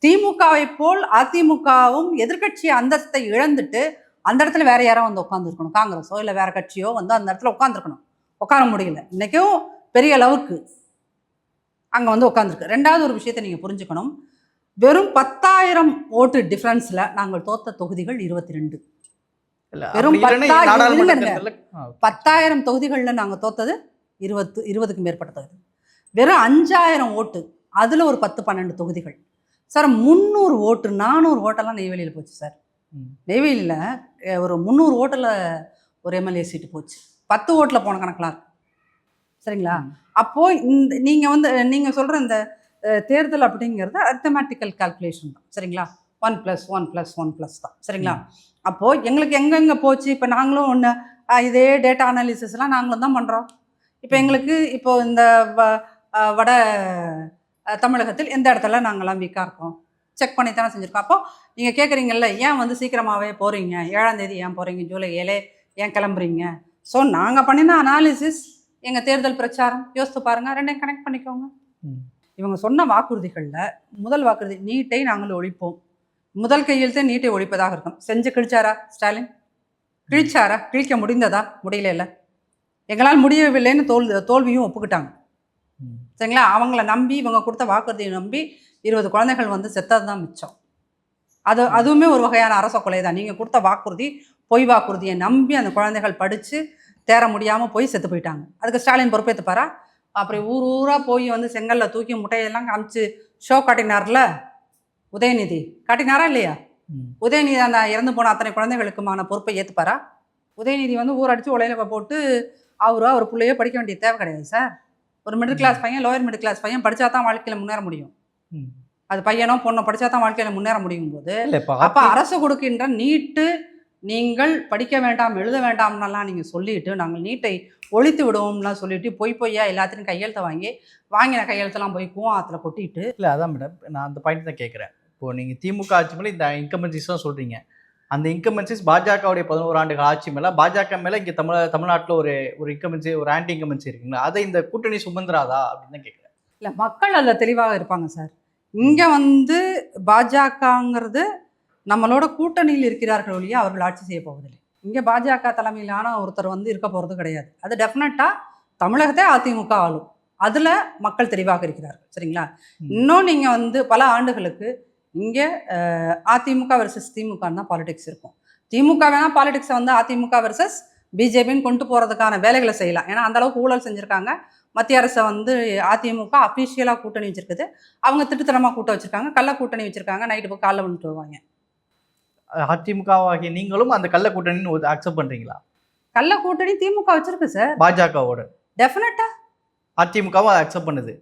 திமுகவை போல் அதிமுகவும் எதிர்கட்சி அந்தஸ்தை இழந்துட்டு அந்த இடத்துல வேற யாரோ வந்து உட்காந்துருக்கணும், காங்கிரஸோ இல்லை வேற கட்சியோ வந்து அந்த இடத்துல உட்காந்துருக்கணும். உட்கார முடியல. இன்றைக்கும் பெரிய அளவுக்கு அங்கே வந்து உட்காந்துருக்கு. ரெண்டாவது ஒரு விஷயத்தை நீங்கள் புரிஞ்சுக்கணும், வெறும் 10,000 ஓட்டு டிஃப்ரென்ஸில் நாங்கள் தோத்த தொகுதிகள் 22. வெறும் 10,000 தொகுதிகளில் நாங்கள் தோத்தது 20க்கும் மேற்பட்ட தொகுதி. வெறும் 5,000 ஓட்டு, அதில் ஒரு 10-12 தொகுதிகள் சார். 300 ஓட்டு 400 ஓட்டெல்லாம் நெய்வேலியில் போச்சு சார். நெய்வேலியில் ஒரு 300 ஓட்டில் ஒரு எம்எல்ஏ சீட்டு போச்சு. 10 ஓட்டில் போன கணக்கெலாம் இருக்கு சரிங்களா? அப்போது இந்த நீங்கள் சொல்கிற இந்த தேர்தல் அப்படிங்கிறது அரித்தமேட்டிக்கல் கால்குலேஷன் தான் சரிங்களா. 1+1+1+ தான் சரிங்களா. அப்போது எங்களுக்கு எங்கெங்கே போச்சு, இப்போ நாங்களும் ஒன்று இதே டேட்டா அனாலிசிஸ்லாம் நாங்களும் தான் பண்ணுறோம். இப்போ எங்களுக்கு இப்போ இந்த வட தமிழகத்தில் எந்த இடத்துல நாங்கள்லாம் வீக்காக இருக்கோம் செக் பண்ணி தானே செஞ்சுருக்கோம். அப்போது நீங்கள் கேட்குறீங்கல்ல, ஏன் வந்து சீக்கிரமாகவே போகிறீங்க, 7ஆம் தேதி ஏன் போகிறீங்க, ஜூலை 7 ஏன் கிளம்புறீங்க? ஸோ நாங்கள் பண்ணின அனாலிசிஸ், எங்கள் தேர்தல் பிரச்சாரம் யோசித்து பாருங்கள், ரெண்டையும் கனெக்ட் பண்ணிக்கோங்க. இவங்க சொன்ன வாக்குறுதிகளில் முதல் வாக்குறுதி நீட்டை நாங்கள் ஒழிப்போம், முதல் கையெழுத்தே நீட்டை ஒழிப்பதாக இருக்கும். செஞ்சு கிழிச்சாரா ஸ்டாலின்? கிழிச்சாரா? கிழிக்க முடிந்ததா? முடியல. எங்களால் முடியவில்லைன்னு தோல்வியும் ஒப்புக்கிட்டாங்க சரிங்களா? அவங்கள நம்பி இவங்க கொடுத்த வாக்குறுதியை நம்பி 20 குழந்தைகள் வந்து செத்தது தான் மிச்சம். அதுவுமே ஒரு வகையான அரச கொலை தான். நீங்கள் கொடுத்த வாக்குறுதி பொய் வாக்குறுதியை நம்பி அந்த குழந்தைகள் படித்து தேர முடியாமல் போய் செத்து போயிட்டாங்க. அதுக்கு ஸ்டாலின் பொறுப்பேற்றுப்பாரா? அப்படி ஊர் ஊராக போய் வந்து செங்கல்ல தூக்கி முட்டையெல்லாம் காமிச்சு ஷோ காட்டினார்ல உதயநிதி, காட்டினாரா இல்லையா? உதயநிதி அந்த இறந்து போன அத்தனை குழந்தைகளுக்குமான பொறுப்பை ஏற்றுப்பாரா? உதயநிதி வந்து ஊரடிச்சு உலையில போட்டு அவர் பிள்ளையோ படிக்க வேண்டிய தேவை கிடையாது சார். ஒரு மிடில் கிளாஸ் பையன், லோயர் மிடில் கிளாஸ் பையன் படித்தா தான் வாழ்க்கையில் முன்னேற முடியும். அது பையனோ பொண்ணோ படித்தா தான் வாழ்க்கையில் முன்னேற முடியும் போது, அப்போ அரசு கொடுக்கின்ற நீட்டு நீங்கள் படிக்க வேண்டாம் எழுத வேண்டாம்னெல்லாம் நீங்கள் சொல்லிட்டு நாங்கள் நீட்டை ஒழித்து விடுவோம்லாம் சொல்லிட்டு பொய்யா எல்லாத்தையும் கையெழுத்தை வாங்கின கையெழுத்தெல்லாம் போய் ஆற்றுல கொட்டிட்டு. இல்லை அதான் மேடம், நான் அந்த பாயிண்ட் தான் கேட்குறேன். இப்போது நீங்கள் திமுக ஆட்சி மேலே இந்த இன்கம்பன்சிஸ் தான் சொல்கிறீங்க. அந்த இன்கம்பன்சிஸ் பாஜகவுடைய 11 ஆண்டுகள் ஆட்சி மேலே பாஜக மேலே இங்கே தமிழ்நாட்டில் ஒரு இன்கம்பன்சி, ஒரு ஆன்டி இன்கம்பன்சி இருக்குங்களா? அதை இந்த கூட்டணி சுமந்திராதா அப்படின்னு தான் கேட்குறேன். இல்லை, மக்கள் அதில் தெளிவாக இருப்பாங்க சார். இங்கே வந்து பாஜகங்கிறது நம்மளோட கூட்டணியில் இருக்கிறார்கள் ஒழிய அவர்கள் ஆட்சி செய்ய போவதில்லை. இங்கே பாஜக தலைமையிலான ஒருத்தர் வந்து இருக்க போகிறது கிடையாது. அது டெஃபினட்டாக தமிழகத்தை அதிமுக ஆளும். அதில் மக்கள் தெளிவாக இருக்கிறார்கள். சரிங்களா? இன்னும் நீங்கள் வந்து பல ஆண்டுகளுக்கு இங்கே அதிமுக வெர்சஸ் திமுகன்னு தான் பாலிடிக்ஸ் இருக்கும். திமுக வேணால் பாலிடிக்ஸை வந்து அதிமுக வெர்சஸ் பிஜேபின்னு கொண்டு போகிறதுக்கான வேலைகளை செய்யலாம். ஏன்னா அந்தளவுக்கு ஊழல் செஞ்சுருக்காங்க. மத்திய அரசை வந்து அதிமுக அஃபிஷியலாக கூட்டணி வச்சுருக்குது. அவங்க திட்டத்தனமாக கூட்ட வச்சுருக்காங்க, கள்ள கூட்டணி வச்சுருக்காங்க. நைட்டு போய் காலைல வந்துட்டு வருவாங்க. அதிமுகவாகிய நீங்களும் அந்த கள்ள கூட்டணின்னு அக்செப்ட் பண்ணுறீங்களா? கள்ள கூட்டணி திமுக வச்சுருக்கு சார், பாஜகவோட. டெஃபினட்டாக அதிமுகவும் அதை அக்செப்ட் பண்ணுது.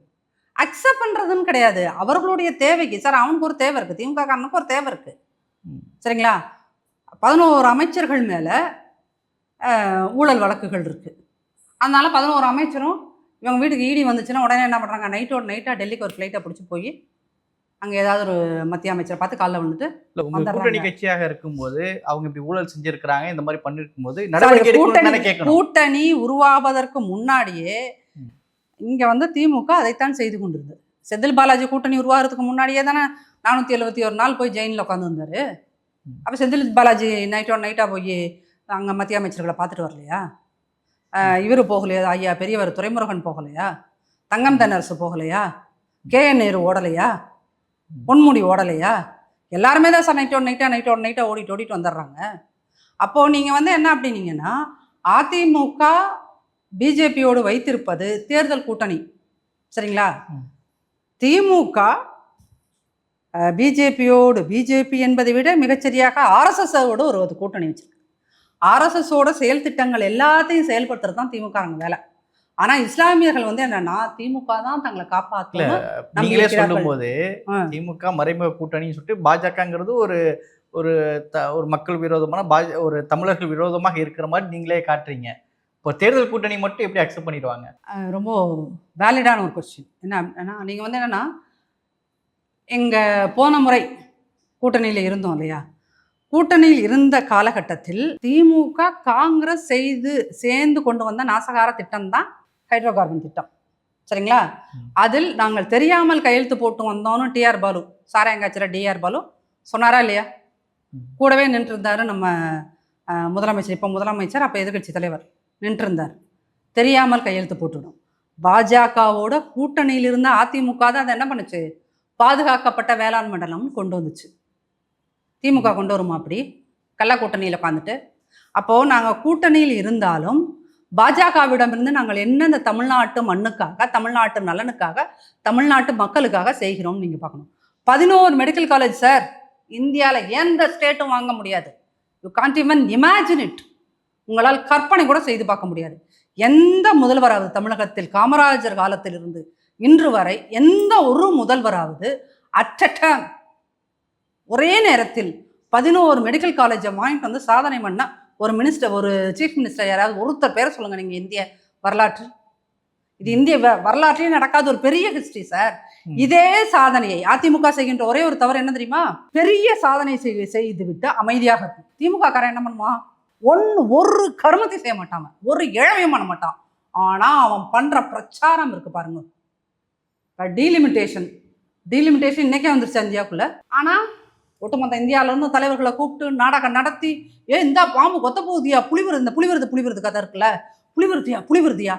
அக்செப்ட் பண்ணுறதுன்னு கிடையாது, அவர்களுடைய தேவைக்கு. சார், அவனுக்கு ஒரு தேவை இருக்குது, திமுக காரனுக்கு ஒரு தேவை இருக்குது. சரிங்களா? 11 அமைச்சர்கள் மேலே ஊழல் வழக்குகள் இருக்குது. அதனால 11 அமைச்சரும் இவங்க வீட்டுக்கு ஈடி வந்துச்சுன்னா உடனே என்ன பண்ணுறாங்க, நைட்டாக டெல்லிக்கு ஒரு ஃப்ளைட்டை பிடிச்சி போய் அங்கே ஏதாவது ஒரு மத்திய அமைச்சரை பார்த்து காலைல வந்துட்டு. இல்லை, உங்கள் கூட்டணி கட்சியாக இருக்கும்போது அவங்க இப்படி ஊழல் செஞ்சுருக்கிறாங்க, இந்த மாதிரி பண்ணிருக்கும் போது நடவடிக்கை கூட்டணி உருவாவதற்கு முன்னாடியே இங்கே வந்து திமுக அதைத்தான் செய்து கொண்டிருந்தது. செந்தில் பாலாஜி கூட்டணி உருவாகிறதுக்கு முன்னாடியே தானே 471 நாள் போய் ஜெயிலில் உட்காந்துருந்தாரு. அப்போ செந்தில் பாலாஜி நைட்டாக போய் அங்கே மத்திய அமைச்சர்களை பார்த்துட்டு வரலையா? இவர் போகலையா? ஐயா பெரியவர் துரைமுருகன் போகலையா? தங்கம் தென்னரசு போகலையா? KN நேரு ஓடலையா? பொன்முடி ஓடலையா? எல்லாருமே தான் சார் நைட்டா ஓடிட்டு வந்துடுறாங்க. அப்போது நீங்கள் வந்து என்ன அப்படின்னீங்கன்னா, அதிமுக பிஜேபியோடு வைத்திருப்பது தேர்தல் கூட்டணி. சரிங்களா? திமுக பிஜேபி என்பதை விட மிகச்சரியாக RSSோடு ஒரு கூட்டணி வச்சிருக்கு. RSSோட செயல் திட்டங்கள் எல்லாத்தையும் செயல்படுத்துறது தான் திமுகங்க வேலை. ஆனால் இஸ்லாமியர்கள் வந்து என்னன்னா, திமுக தான் தங்களை காப்பாற்றல. நீங்களே சொல்லும்போது திமுக மறைமுக கூட்டணின்னு சொல்லிட்டு பாஜகங்கிறது ஒரு மக்கள் விரோதமான ஒரு தமிழர்கள் விரோதமாக இருக்கிற மாதிரி நீங்களே காட்டுறீங்க. இப்போ தேர்தல் கூட்டணி மட்டும் எப்படி அக்செப்ட் பண்ணிடுவாங்க? ரொம்ப வேலிடான ஒரு கொஸ்டின். என்ன நீங்கள் வந்து என்னென்னா, எங்கள் போன முறை கூட்டணியில் இருந்தோம் இல்லையா? கூட்டணியில் இருந்த காலகட்டத்தில் திமுக காங்கிரஸ் சேர்ந்து கொண்டு வந்த நாசகார திட்டம் தான் ஹைட்ரோ கார்பன் திட்டம். சரிங்களா? அதில் நாங்கள் தெரியாமல் கையெழுத்து போட்டு வந்தோன்னு TR பாலு, சாராயங்காய்ச்சல DR பாலு சொன்னாரா இல்லையா? கூடவே நின்றுருந்தார் நம்ம முதலமைச்சர், இப்போ முதலமைச்சர், அப்போ எதிர்கட்சி தலைவர் நின்றுருந்தார். தெரியாமல் கையெழுத்து போட்டுடும். பாஜகவோட கூட்டணியில் இருந்த அதிமுக தான் அதை என்ன பண்ணுச்சு, பாதுகாக்கப்பட்ட வேளாண் மண்டலம்னு கொண்டு வந்துச்சு. திமுக கொண்டு வருமா அப்படி கள்ள கூட்டணியில் உட்காந்துட்டு? அப்போது நாங்கள் கூட்டணியில் இருந்தாலும் பாஜகவிடமிருந்து நாங்கள் என்ன இந்த தமிழ்நாட்டு மண்ணுக்காக, தமிழ்நாட்டு நலனுக்காக, தமிழ்நாட்டு மக்களுக்காக செய்கிறோம் நீங்கள் பார்க்கணும். 11 மெடிக்கல் காலேஜ் சார், இந்தியாவில் எந்த ஸ்டேட்டும் வாங்க முடியாது. You can't even imagine it. உங்களால் கற்பனை கூட செய்து பார்க்க முடியாது. எந்த முதல்வராவது தமிழகத்தில் காமராஜர் காலத்திலிருந்து இன்று வரை எந்த ஒரு முதல்வராவது அட் ஒரே நேரத்தில் 11 மெடிக்கல் காலேஜை வாங்கிட்டு வந்து சாதனை பண்ண ஒரு மினிஸ்டர், ஒரு சீஃப் மினிஸ்டர் யாராவது ஒருத்தர் பேரை சொல்லுங்கள் நீங்கள் இந்திய வரலாற்று. இது இந்திய வரலாற்றிலே நடக்காத ஒரு பெரிய ஹிஸ்ட்ரி சார். இதே சாதனையை அதிமுக செய்கின்ற ஒரே ஒரு தவறு என்ன தெரியுமா? பெரிய சாதனை செய்து விட்டு அமைதியாக இருக்கும். திமுக காரன் என்ன பண்ணுவான்? ஒரு கர்மத்தை செய்ய மாட்டாங்க, ஒரு இழவையும் பண்ண மாட்டான். ஆனால் அவன் பண்ணுற பிரச்சாரம் இருக்கு பாருங்க. டீலிமிட்டேஷன் இன்னைக்கே வந்துருச்சு இந்தியாவுக்குள்ள. ஆனால் ஒட்டுமொத்த இந்தியாவிலேருந்து தலைவர்களை கூப்பிட்டு நாடகம் நடத்தி, இந்த பாம்பு கொத்த போகுதியா, புலி வருது கதை இருக்குல்ல, புலி வருதியா,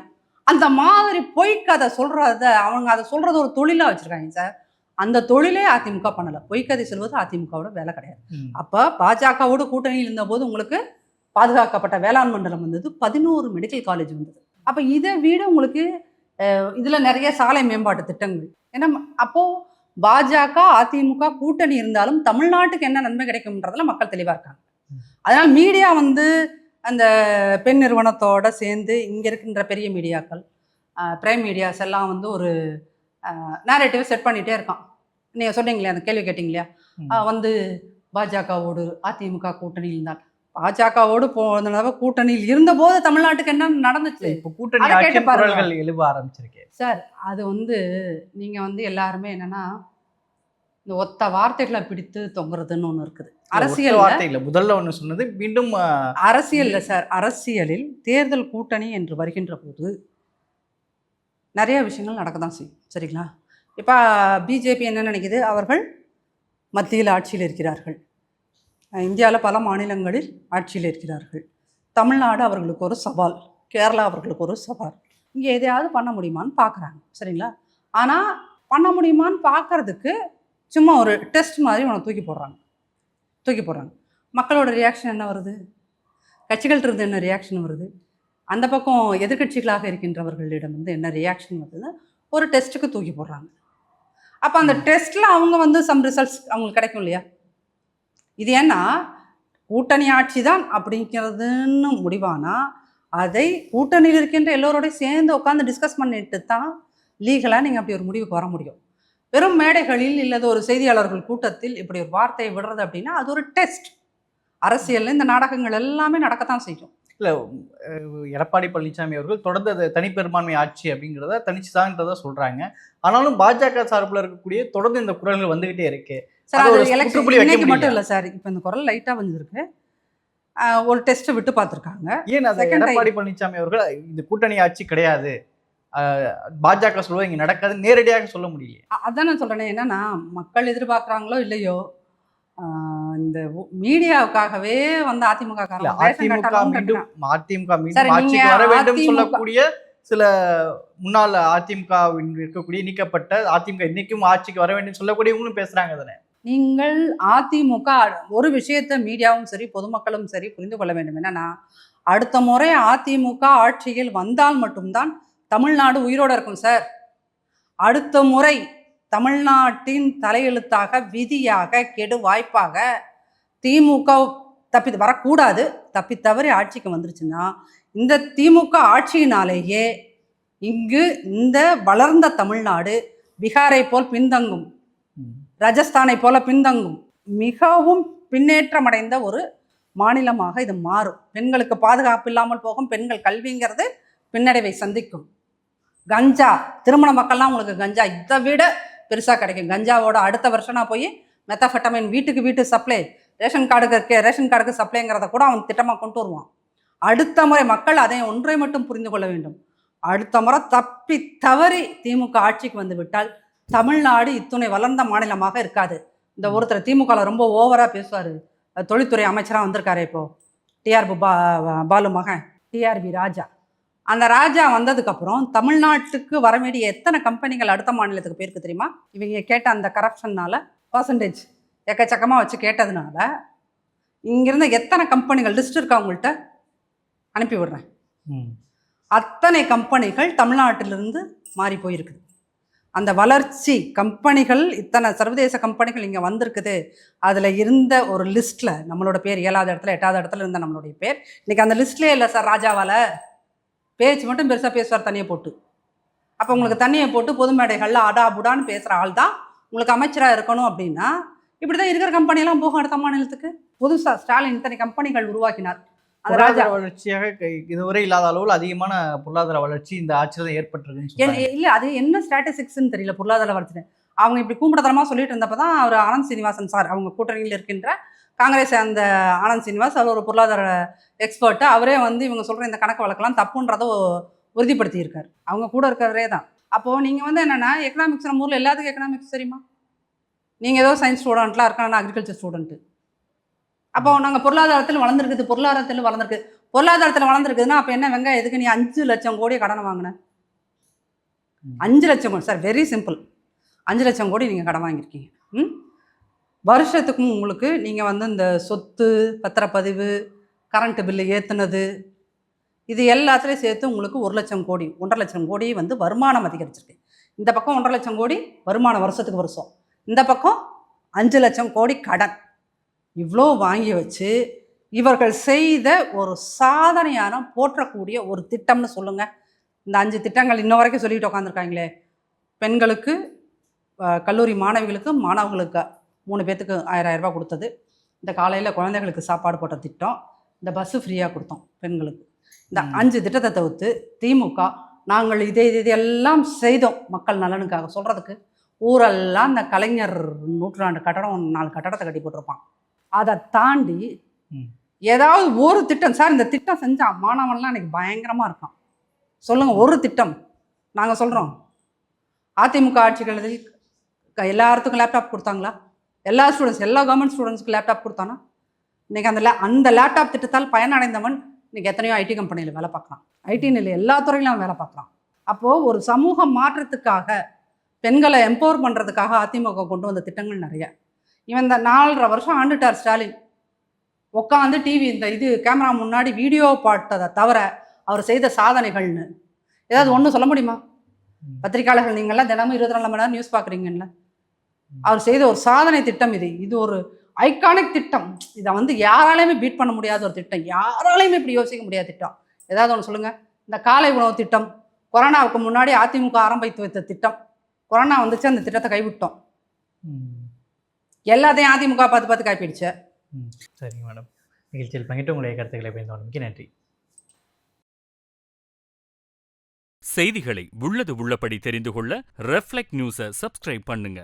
அந்த மாதிரி பொய்க்கதை சொல்றத அவங்க அதை சொல்றது ஒரு தொழிலா வச்சிருக்காங்க சார். அந்த தொழிலே அதிமுக பண்ணல. பொய்க்கதை சொல்வது அதிமுகவோட வேலை கிடையாது. அப்ப பாஜகவோட கூட்டணியில் இருந்தபோது உங்களுக்கு பாதுகாக்கப்பட்ட வேளாண் மண்டலம் வந்தது, 11 மெடிக்கல் காலேஜ் வந்தது. அப்ப இதை விட உங்களுக்கு இதுல நிறைய சாலை மேம்பாட்டு திட்டங்கள். ஏன்னா அப்போ பாஜக அதிமுக கூட்டணி இருந்தாலும் தமிழ்நாட்டுக்கு என்ன நன்மை கிடைக்கும்ன்றதுல மக்கள் தெளிவா இருக்காங்க. அதனால மீடியா வந்து அந்த பெண் நிறுவனத்தோட சேர்ந்து இங்க இருக்கின்ற பெரிய மீடியாக்கள், பிரைம் மீடியாஸ் எல்லாம் வந்து ஒரு நேரேட்டிவ் செட் பண்ணிட்டே இருக்கான். நீங்க சொன்னீங்களே, அந்த கேள்வி கேட்டீங்களா, வந்து பாஜகவோடு அதிமுக கூட்டணியில் இருந்தால், பாஜகவோடு போன கூட்டணியில் இருந்தபோது தமிழ்நாட்டுக்கு என்ன நடந்துச்சு இப்போ கூட்டணி குரல்கள் எழுவ ஆரம்பிச்சிருக்கேன் சார். அது வந்து நீங்க வந்து எல்லாருமே என்னன்னா இந்த ஒத்த வார்த்தைகளை பிடித்து தொங்குறதுன்னு ஒண்ணு இருக்குது. அரசியல் வார்த்தையில முதல்ல ஒண்ணு சொன்னது மீண்டும் அரசியல்ல சார். அரசியலில் தேர்தல் கூட்டணி என்று வருகின்ற போது நிறைய விஷயங்கள் நடக்க தான் செய்யும். சரிங்களா? இப்போ பிஜேபி என்ன நினைக்குது, அவர்கள் மத்தியில் ஆட்சியில் இருக்கிறார்கள், இந்தியாவில் பல மாநிலங்களில் ஆட்சியில் இருக்கிறார்கள், தமிழ்நாடு அவர்களுக்கு ஒரு சவால், கேரளா அவர்களுக்கு ஒரு சவால், இங்கே எதையாவது பண்ண முடியுமான்னு பார்க்குறாங்க. சரிங்களா? ஆனால் பண்ண முடியுமான்னு பார்க்கறதுக்கு சும்மா ஒரு டெஸ்ட் மாதிரி உனக்கு தூக்கி போடுறாங்க. மக்களோட ரியாக்ஷன் என்ன வருது, கட்சிகள் இருந்து என்ன ரியாக்ஷன் வருது, அந்த பக்கம் எதிர்கட்சிகளாக இருக்கின்றவர்களிடம் வந்து என்ன ரியாக்ஷன் வருதுன்னு ஒரு டெஸ்ட்டுக்கு தூக்கி போடுறாங்க. அப்போ அந்த டெஸ்ட்டில் அவங்க வந்து சம் ரிசல்ட்ஸ் அவங்களுக்கு கிடைக்கும் இல்லையா? இது ஏன்னா கூட்டணி ஆட்சி தான் அப்படிங்கிறதுன்னு முடிவானா அதை கூட்டணியில் இருக்கின்ற எல்லோரோடய சேர்ந்து உட்காந்து டிஸ்கஸ் பண்ணிட்டு தான் லீகலாக நீங்கள் அப்படி ஒரு முடிவுக்கு வர முடியும். வெறும் மேடைகளில் இல்லது ஒரு செய்தியாளர்கள் கூட்டத்தில் இப்படி ஒரு வார்த்தையை விடுறது அப்படின்னா அது ஒரு டெஸ்ட். அரசியலில் இந்த நாடகங்கள் எல்லாமே நடக்கத்தான் செய்யும். இல்லை, எடப்பாடி பழனிசாமி அவர்கள் தொடர்ந்து அது தனிப்பெரும்பான்மை ஆட்சி அப்படிங்கிறத தனிச்சுதான்றத சொல்றாங்க. ஆனாலும் பாஜக சார்பில் இருக்கக்கூடிய தொடர்ந்து இந்த குரல்கள் வந்துகிட்டே இருக்கு சார். அது எலெக்ஷன் இன்னைக்கு மட்டும் இல்லை சார். இப்போ இந்த குரல் லைட்டாக வந்துருக்கு, ஒரு டெஸ்ட்டை விட்டு பார்த்துருக்காங்க. ஏன் அது எடப்பாடி பழனிசாமி அவர்கள் இந்த கூட்டணி ஆட்சி கிடையாது, பாஜக சொல்லுவது இங்கே நடக்காது நேரடியாக சொல்ல முடியல. அதான் நான் சொல்கிறேன். என்னன்னா மக்கள் எதிர்பார்க்குறாங்களோ இல்லையோ, இந்த மீடியாவுக்காகவே வந்து அதிமுக மீண்டும் ஆட்சிக்கு வர வேண்டும் சொல்லக்கூடிய சில முன்னாள் அதிமுக இருக்கக்கூடிய நீக்கப்பட்ட அதிமுக இன்னைக்கும் ஆட்சிக்கு வர வேண்டும் சொல்லக்கூடியவங்களும் பேசுறாங்க தானே. நீங்கள் அதிமுக ஒரு விஷயத்தை மீடியாவும் சரி பொதுமக்களும் சரி புரிந்து கொள்ள வேண்டும். என்னன்னா அடுத்த முறை அதிமுக ஆட்சியில் வந்தால் மட்டும்தான் தமிழ்நாடு உயிரோடு இருக்கும் சார். அடுத்த முறை தமிழ்நாட்டின் தலையெழுத்தாக விதியாக கெடு வாய்ப்பாக திமுக தப்பி வரக்கூடாது. தப்பி தவறி ஆட்சிக்கு வந்துருச்சுன்னா இந்த திமுக ஆட்சியினாலேயே இங்கு இந்த வளர்ந்த தமிழ்நாடு பீகாரை போல் பின்தங்கும், ராஜஸ்தானை போல பின்தங்கும், மிகவும் பின்னேற்றமடைந்த ஒரு மாநிலமாக இது மாறும். பெண்களுக்கு பாதுகாப்பு இல்லாமல் போகும், பெண்கள் கல்விங்கிறது பின்னடைவை சந்திக்கும். கஞ்சா திருமண மக்கள்லாம் உங்களுக்கு கஞ்சா இதை விட பெருசாக கிடைக்கும். கஞ்சாவோட அடுத்த வருஷனா போய் மெத்தஃபெட்டமைன் வீட்டுக்கு சப்ளை, ரேஷன் கார்டுக்கு சப்ளைங்கிறத கூட அவன் திட்டமாக கொண்டு வருவான். அடுத்த முறை மக்கள் அதை ஒன்றை மட்டும் புரிந்து கொள்ள வேண்டும், அடுத்த முறை தப்பி தவறி திமுக ஆட்சிக்கு வந்து விட்டால் தமிழ்நாடு இத்துணை வளர்ந்த மாநிலமாக இருக்காது. இந்த ஒருத்தர் திமுகவில் ரொம்ப ஓவராக பேசுவார், தொழில்துறை அமைச்சராக வந்திருக்காரு இப்போ, பாலு மகன் டிஆர்பி ராஜா. அந்த ராஜா வந்ததுக்கப்புறம் தமிழ்நாட்டுக்கு வர வேண்டிய எத்தனை கம்பெனிகள் அடுத்த மாநிலத்துக்கு போயிருக்கு தெரியுமா? இவங்க கேட்ட அந்த கரப்ஷன்னால பர்சன்டேஜ் எக்கச்சக்கமாக வச்சு கேட்டதுனால இங்கிருந்த எத்தனை கம்பெனிகள் லிஸ்ட் இருக்கா அவங்கள்ட்ட அனுப்பி விடுறேன். அத்தனை கம்பெனிகள் தமிழ்நாட்டிலிருந்து மாறி போயிருக்குது. அந்த வளர்ச்சி கம்பெனிகள் இத்தனை சர்வதேச கம்பெனிகள் இங்கே வந்திருக்குது. அதில் இருந்த ஒரு லிஸ்ட்டில் நம்மளோட பேர் 7வது இடத்துல 8வது இடத்துல இருந்த நம்மளுடைய பேர் இன்றைக்கி அந்த லிஸ்ட்லேயே இல்லை சார். ராஜாவால் பேச்சு மட்டும் பெருசாக பேசுவார் தண்ணியை போட்டு. அப்போ உங்களுக்கு தண்ணியை போட்டு பொது மேடைகளில் அடாபுடான்னு பேசுகிற ஆள் தான் உங்களுக்கு அமைச்சராக இருக்கணும் அப்படின்னா இப்படி தான் இருக்கிற கம்பெனியெல்லாம் போகும் அடுத்த மாநிலத்துக்கு. புதுசாக ஸ்டாலின் இத்தனை கம்பெனிகள் உருவாக்கினார். அந்த ராஜா வளர்ச்சியாக இதுவரை இல்லாத அளவில் அதிகமான பொருளாதார வளர்ச்சி இந்த ஆட்சியில் தான் ஏற்பட்டிருக்கு. இல்லை, அது என்ன ஸ்ட்ராட்டஜிக்ஸ்ன்னு தெரியல பொருளாதார வளர்ச்சி. அவங்க இப்படி கூப்பிடத்தனமாக சொல்லிட்டு இருந்தப்போ தான் அவர் ஆனந்த் சீனிவாசன் சார், அவங்க கூட்டணியில் இருக்கின்ற காங்கிரஸ் அந்த ஆனந்த் சீனிவாஸ், அவர் ஒரு பொருளாதார எக்ஸ்பர்ட்டு, அவரே வந்து இவங்க சொல்கிற இந்த கணக்கு வழக்கெல்லாம் தப்புன்றதை உறுதிப்படுத்தியிருக்கார். அவங்க கூட இருக்கிறவரே தான். அப்போது நீங்கள் வந்து என்னென்னா எக்கனாமிக்ஸ் நம்ம ஊரில் எல்லாத்துக்கும் எக்கனாமிக்ஸ் தெரியுமா? நீங்கள் ஏதோ சயின்ஸ் ஸ்டூடெண்ட்லாம் இருக்காங்க, அக்ரிகல்ச்சர் ஸ்டூடெண்ட்டு. அப்போ நாங்கள் பொருளாதாரத்தில் வளர்ந்துருக்குது பொருளாதாரத்தில் வளர்ந்துருக்குதுன்னா அப்போ என்ன வெங்காயம் எதுக்கு நீ 5 லட்சம் கோடி கடன் வாங்கினேன்? 5 லட்சம் கோடி சார், வெரி சிம்பிள். 5 லட்சம் கோடி நீங்கள் கடன் வாங்கியிருக்கீங்க. வருஷத்துக்கும் உங்களுக்கு நீங்கள் வந்து இந்த சொத்து பத்திரப்பதிவு, கரண்ட்டு பில்லு ஏற்றுனது, இது எல்லாத்துலேயும் சேர்த்து உங்களுக்கு 1 லட்சம் கோடி 1.5 லட்சம் கோடி வந்து வருமானம் அதிகரிச்சிருக்கு. இந்த பக்கம் 1.5 லட்சம் கோடி வருமானம் வருஷத்துக்கு வருஷம், இந்த பக்கம் 5 லட்சம் கோடி கடன். இவ்வளோ வாங்கி வச்சு இவர்கள் செய்த ஒரு சாதனையான போற்றக்கூடிய ஒரு திட்டம்னு சொல்லுங்கள். இந்த 5 திட்டங்கள் இன்ன வரைக்கும் சொல்லிட்டு உட்காந்துருக்காங்களே, பெண்களுக்கு, கல்லூரி மாணவிகளுக்கு, மாணவர்களுக்கு 3 பேர்த்துக்கு 1000 ரூபாய் கொடுத்தது, இந்த காலையில் குழந்தைகளுக்கு சாப்பாடு போட்ட திட்டம், இந்த பஸ்ஸு ஃப்ரீயாக கொடுத்தோம் பெண்களுக்கு. இந்த 5 திட்டத்தை தவிர்த்து திமுக நாங்கள் இதெல்லாம் செய்தோம் மக்கள் நலனுக்காக சொல்கிறதுக்கு ஊரெல்லாம் இந்த கலைஞர் நூற்றாண்டு கட்டடம் 4 கட்டடத்தை கட்டி போட்டிருப்பான். அதை தாண்டி ஏதாவது ஒரு திட்டம் சார், இந்த திட்டம் செஞ்சால் மாணவன்லாம் எனக்கு பயங்கரமாக இருக்கான் சொல்லுங்கள். ஒரு திட்டம் நாங்கள் சொல்கிறோம். அதிமுக ஆட்சிகளில் எல்லாத்துக்கும் லேப்டாப் கொடுத்தாங்களா? எல்லா ஸ்டூடெண்ட்ஸ், எல்லா கவர்மெண்ட் ஸ்டூடெண்ட்ஸ்க்கு லேப்டாப் கொடுத்தானா? இன்றைக்கி அந்த லேப்டாப் திட்டத்தால் பயனடைந்தவன் இன்றைக்கி எத்தனையோ ஐடி கம்பெனியில் வேலை பார்க்குறான். ஐடின்னு இல்லை, எல்லா துறையிலும் அவன் வேலை பார்க்குறான். அப்போது ஒரு சமூக மாற்றத்துக்காக, பெண்களை எம்பவர் பண்ணுறதுக்காக அதிமுக கொண்டு வந்த திட்டங்கள் நிறைய. இவன் இந்த 4.5 வருஷம் ஆண்டுட்டார் ஸ்டாலின். உட்காந்து டிவி இந்த கேமரா முன்னாடி வீடியோ பார்த்ததை தவிர அவர் செய்த சாதனைகள்னு ஏதாவது ஒன்று சொல்ல முடியுமா? பத்திரிகையாளர்கள் நீங்கள்லாம் தினமும் 24 மணி நேரம் நியூஸ் பார்க்குறீங்கல்ல, அவர் செய்த ஒரு சாதனை திட்டம் இது ஒரு ஐகானிக் திட்டம். இதை வந்து யாராலையுமே பீட் பண்ண முடியாத ஒரு திட்டம், யாராலையுமே இப்படி யோசிக்க முடியாத திட்டம். ஏதாவது ஒன்று சொல்லுங்கள். இந்த காலை உணவு திட்டம், கொரோனாவுக்கு முன்னாடி அதிமுக ஆரம்பித்து வைத்த திட்டம், கொரோனா வந்துச்சு, அந்த திட்டத்தை கைவிட்டோம். எல்லாத்தையும் அதிமுக பார்த்து கைப்பிடிச்சு. சரிங்க மேடம், நிகழ்ச்சியில் பங்கிட்டு உங்களுடைய கருத்துக்களை பயந்தவனுக்கு நன்றி. செய்திகளை உள்ளது உள்ளபடி தெரிந்து கொள்ள ரெஃப்ளெக்ட் நியூஸை சப்ஸ்கிரைப் பண்ணுங்க.